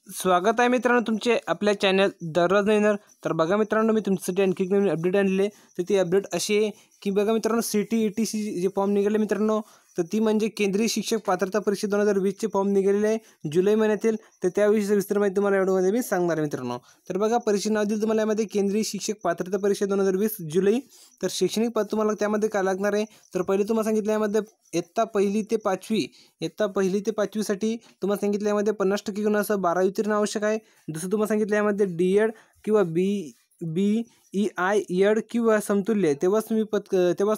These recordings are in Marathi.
स्वागत आहे मित्रांनो तुमचे आपल्या चॅनल दररोज नवीन। तर बघा मित्रांनो, मी तुमच्यासाठी आणखी एक नवीन अपडेट आणले। तर ती अपडेट अशी आहे की बघा मित्रांनो, सीटी ईटीसी जे फॉर्म निघाले मित्रांनो, तर ती म्हणजे केंद्रीय शिक्षक पात्रता परीक्षा 2020 चे फॉर्म निघालेले आहे जुलै महिन्यातील। तर त्याविषयी विस्तार माहिती तुम्हाला या व्हिडिओमध्ये मी सांगणार आहे मित्रांनो। तर बघा, परीक्षेचे नाव दिलं तुम्हाला यामध्ये केंद्रीय शिक्षक पात्रता परीक्षा 2020 जुलै। तर शैक्षणिक पद तुम्हाला त्यामध्ये काय लागणार आहे, तर पहिले तुम्हाला सांगितलं यामध्ये इयत्ता पहिली ते पाचवी साठी तुम्हाला सांगितलं यामध्ये 50% गुण असं 12वी उत्तीर्ण आवश्यक आहे। दुसरं तुम्हाला सांगितलं यामध्ये डी.एड किंवा बी.ई.आय एड किंवा समतुल्य तेव्हाच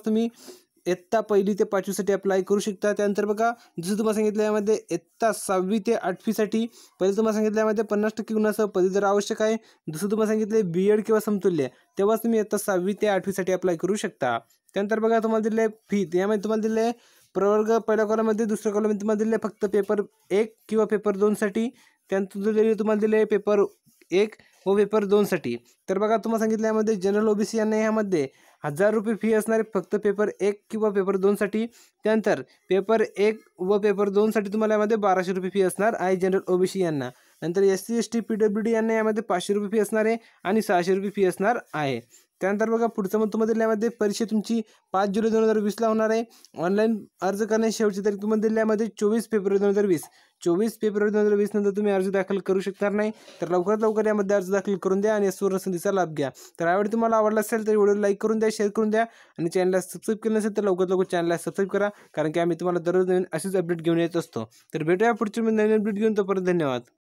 तुम्ही इयत्ता पहिली ते पाचवीसाठी अप्लाय करू शकता। त्यानंतर बघा, दुसरं तुम्हाला सांगितलं यामध्ये इयत्ता 6वी ते 8वीसाठी पहिले तुम्हाला सांगितलं यामध्ये 50% गुणासह पदवीधर आवश्यक आहे। दुसरं तुम्हाला सांगितलं बी.एड किंवा समतुल्य तेव्हाच तुम्ही इयत्ता 6वी ते 8वीसाठी अप्लाय करू शकता। त्यानंतर बघा, तुम्हाला दिले फी, यामध्ये तुम्हाला दिले प्रवर्ग पहिल्या कॉलममध्ये, दुसऱ्या कॉलममध्ये तुम्हाला दिले फक्त पेपर 1 किंवा पेपर 2 साठी। त्यानंतर तुम्हाला दिले पेपर 1 व पेपर 2 साठी। तर बघा, तुम्हाला सांगितलं यामध्ये जनरल ओबीसी यांना यामध्ये 1000 रुपये फी असणार फक्त पेपर 1 किंवा पेपर 2 साठी। त्यानंतर पेपर 1 व पेपर 2 साठी तुम्हाला यामध्ये 1200 रुपये फी असणार आहे जनरल ओबीसी यांना। नंतर SC ST PWD यांना यामध्ये 500 रुपये फी असणार आहे आणि 600 रुपये फी असणार आहे। त्यानंतर बघा, पुढचं मग तुम्हाला दिल्यामध्ये परीक्षा तुमची 5 जुलै 2020 ला होणार आहे। ऑनलाईन अर्ज करण्याची शेवटची तारीख तुम्हाला दिल्यामध्ये 24 फेब्रुवारी 2020। 24 फेब्रुवारी 2020 नंतर तुम्ही अर्ज दाखल करू शकणार नाही। तर लवकरात लवकर यामध्ये अर्ज दाखल करून द्या आणि सुवर्ण संधीचा लाभ घ्या। तर यावेळी तुम्हाला आवडला असेल तर व्हिडिओ लाईक करून द्या, शेअर करून द्या आणि चॅनलला सबस्क्राईब केलं नसेल तर लवकरात लवकर चॅनलला सबस्क्राईब करा, कारण की आम्ही तुम्हाला दररोज नवीन असेच अपडेट घेऊन येत असतो। तर भेटूया पुढच्या नवीन अपडेट घेऊन, तोपर्यंत धन्यवाद।